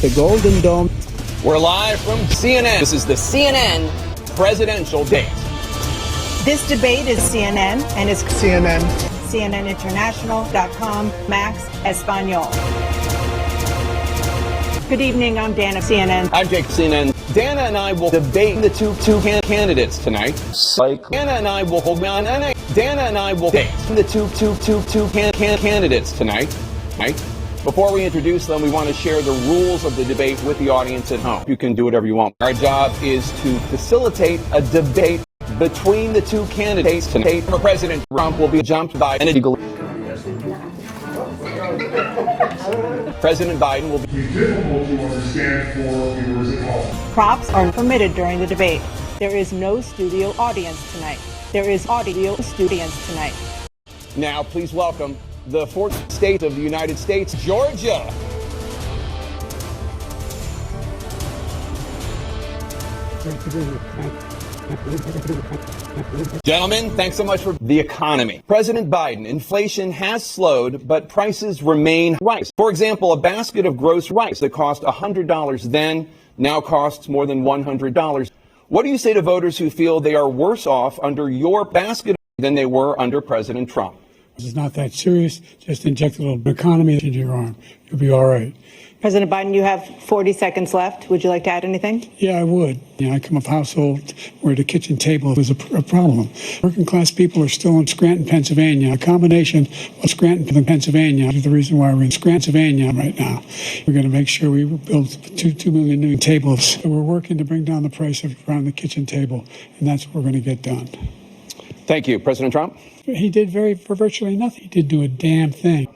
The Golden Dome. We're live from CNN. This is the CNN presidential debate. This debate is CNN and is CNN. CNNinternational.com, Max Espanol. Good evening, I'm Dana, CNN. I'm Jake, CNN. Dana and I will debate the two candidates tonight. Dana and I will hold on. Dana and I will debate the two candidates tonight. Before we introduce them, we want to share the rules of the debate with the audience at home. You can do whatever you want. Our job is to facilitate a debate between the two candidates tonight. Former President Rump will be jumped by an illegal. President Biden will be difficult to understand for viewers at home. Props are permitted during the debate. There is no studio audience tonight. There is audio audience tonight. Now, please welcome the fourth state of the United States, Georgia. Gentlemen, thanks so much for the economy. President Biden, inflation has slowed, but prices remain rice. For example, a basket of gross rice that cost $100 then now costs more than $100. What do you say to voters who feel they are worse off under your basket than they were under President Trump? It's not that serious. Just inject a little economy into your arm. You'll be all right. President Biden, you have 40 seconds left. Would you like to add anything? Yeah, I would. I come from a household where the kitchen table was a problem. Working class people are still in Scranton, Pennsylvania. A combination of Scranton and Pennsylvania is the reason why we're in Scranton, Pennsylvania right now. We're going to make sure we build 2 million new tables. So we're working to bring down the price around the kitchen table, and that's what we're going to get done. Thank you. President Trump? He did for virtually nothing. He didn't do a damn thing.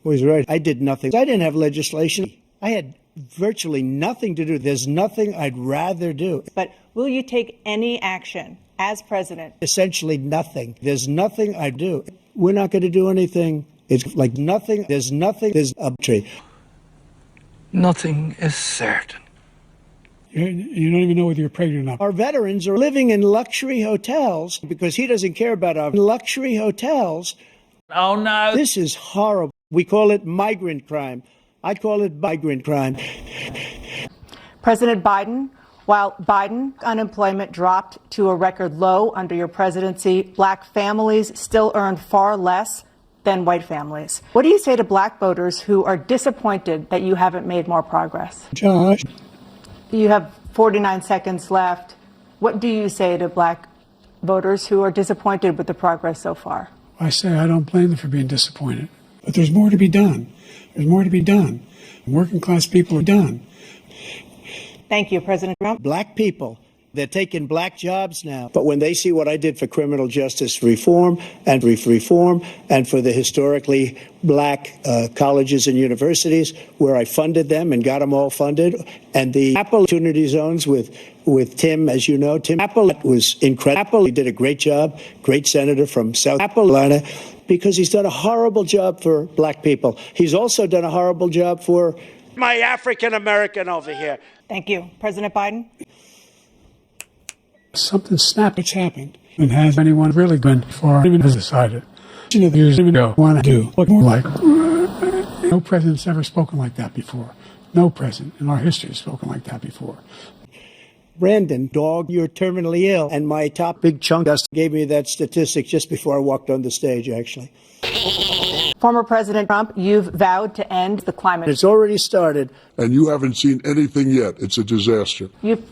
Well, he's right. I did nothing. I didn't have legislation. I had virtually nothing to do. There's nothing I'd rather do. But will you take any action as president? Essentially nothing. There's nothing I do. We're not going to do anything. It's like nothing. There's nothing. There's a tree. Nothing is certain. You don't even know whether you're pregnant or not. Our veterans are living in luxury hotels because he doesn't care about our luxury hotels. Oh, no. This is horrible. We call it migrant crime. I call it migrant crime. President Biden, while Biden unemployment dropped to a record low under your presidency, black families still earn far less than white families. What do you say to black voters who are disappointed that you haven't made more progress? Josh. You have 49 seconds left. What do you say to black voters who are disappointed with the progress so far? I say I don't blame them for being disappointed. But there's more to be done. There's more to be done. Working class people are done. Thank you, President Trump. Black people, they're taking black jobs now. But when they see what I did for criminal justice reform and for the historically black colleges and universities, where I funded them and got them all funded, and the opportunity zones with Tim, as you know, Tim Apple was incredible. He did a great job, great senator from South Carolina, because he's done a horrible job for black people. He's also done a horrible job for my African American over here. Thank you. President Biden? Something snapped. What's happened? And has anyone really been far even has decided? Years ago, want to do look more like no president's ever spoken like that before. No president in our history has spoken like that before. Brandon, dog, you're terminally ill. And my top big chunk gave me that statistic just before I walked on the stage, actually. Former President Trump, you've vowed to end the climate. It's already started. And you haven't seen anything yet. It's a disaster. You've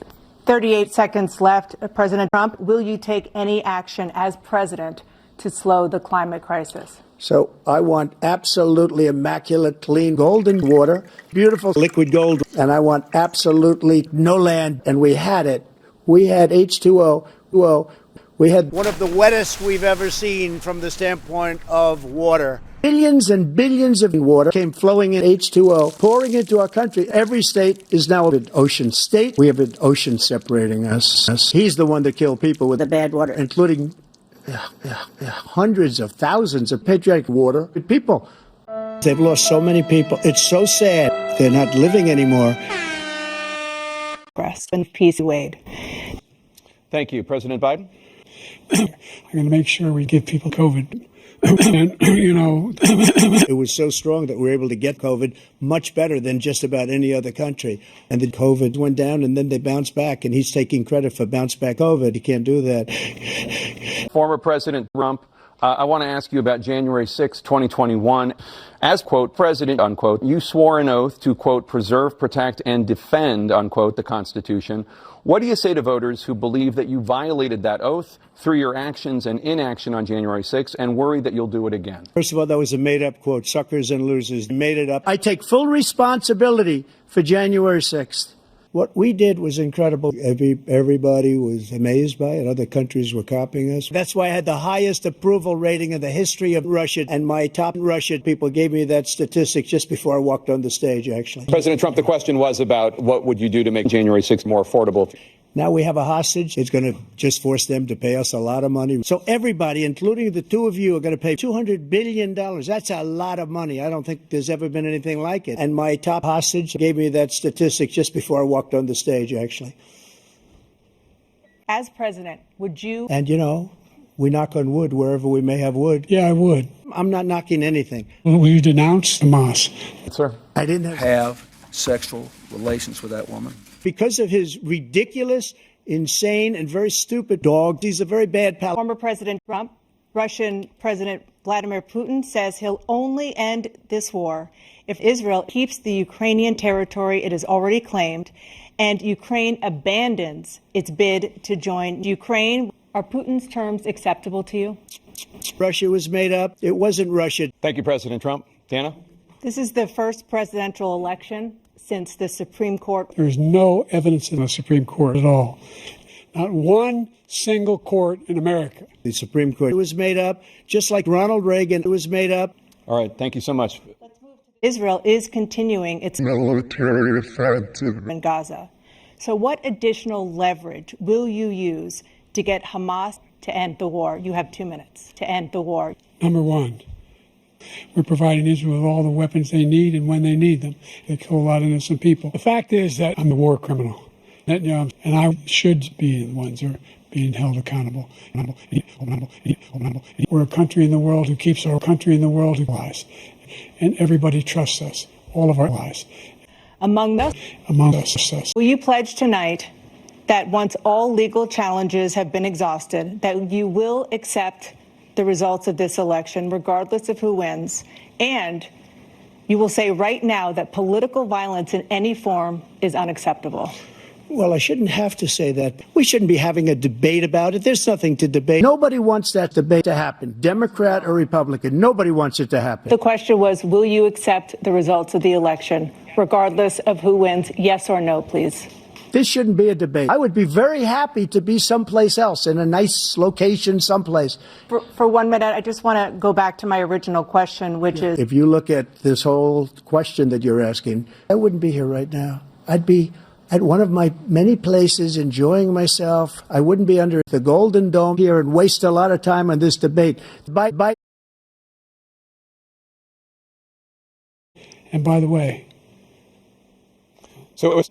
38 seconds left. President Trump, will you take any action as president to slow the climate crisis? So I want absolutely immaculate, clean, golden water, beautiful liquid gold, and I want absolutely no land. And we had it. We had H2O. We had one of the wettest we've ever seen from the standpoint of water. Billions and billions of water came flowing in H2O, pouring into our country. Every state is now an ocean state. We have an ocean separating us. He's the one that killed people with the bad water, including hundreds of thousands of patriotic water people. They've lost so many people. It's so sad. They're not living anymore. And peace, Wade. Thank you. President Biden? I'm going to make sure we give people COVID And, you know, It was so strong that we were able to get COVID much better than just about any other country. And the COVID went down and then they bounced back. And he's taking credit for bounce back COVID. He can't do that. Former President Rump, I want to ask you about January 6, 2021. As, quote, president, unquote, you swore an oath to, quote, preserve, protect, and defend, unquote, the Constitution. What do you say to voters who believe that you violated that oath through your actions and inaction on January 6 and worry that you'll do it again? First of all, that was a made-up quote. Suckers and losers made it up. I take full responsibility for January 6th. What we did was incredible. Everybody was amazed by it. Other countries were copying us. That's why I had the highest approval rating in the history of Russia. And my top Russian people gave me that statistic just before I walked on the stage, actually. President Trump, the question was about what would you do to make January 6 more affordable? Now we have a hostage. It's going to just force them to pay us a lot of money. So everybody, including the two of you, are going to pay $200 billion. That's a lot of money. I don't think there's ever been anything like it. And my top hostage gave me that statistic just before I walked on the stage, actually. As president, would you? And, you know, we knock on wood wherever we may have wood. yeah, I would. I'm not knocking anything. Will you denounce Hamas? Sir. I didn't Have sexual relations with that woman. Because of his ridiculous, insane, and very stupid dog. He's a very bad pal. Former President Trump, Russian President Vladimir Putin says he'll only end this war if Israel keeps the Ukrainian territory it has already claimed and Ukraine abandons its bid to join Ukraine. Are Putin's terms acceptable to you? Russia was made up. It wasn't Russia. Thank you, President Trump. Dana? This is the first presidential election since the Supreme Court. There is no evidence in the Supreme Court at all. Not one single court in America. The Supreme Court was made up, just like Ronald Reagan. It was made up. All right. Thank you so much. Israel is continuing its Military offensive. in Gaza. So what additional leverage will you use to get Hamas to end the war? You have 2 minutes to end the war. Number one, we're providing Israel with all the weapons they need and when they need them. They kill a lot of innocent people. The fact is that I'm a war criminal. And I should be the ones who are being held accountable. We're a country in the world who keeps our country in the world who lies. And everybody trusts us, all of our lives. Among us, will you pledge tonight that once all legal challenges have been exhausted, that you will accept the results of this election, regardless of who wins, and you will say right now that political violence in any form is unacceptable? Well, I shouldn't have to say that. We shouldn't be having a debate about it. There's nothing to debate. Nobody wants that debate to happen, Democrat or Republican. Nobody wants it to happen. The question was, will you accept the results of the election, regardless of who wins? Yes or no, please. This shouldn't be a debate. I would be very happy to be someplace else, in a nice location someplace. For 1 minute, I just want to go back to my original question, which is... If you look at this whole question that you're asking, I wouldn't be here right now. I'd be at one of my many places enjoying myself. I wouldn't be under the Golden Dome here and waste a lot of time on this debate. And by the way, So it was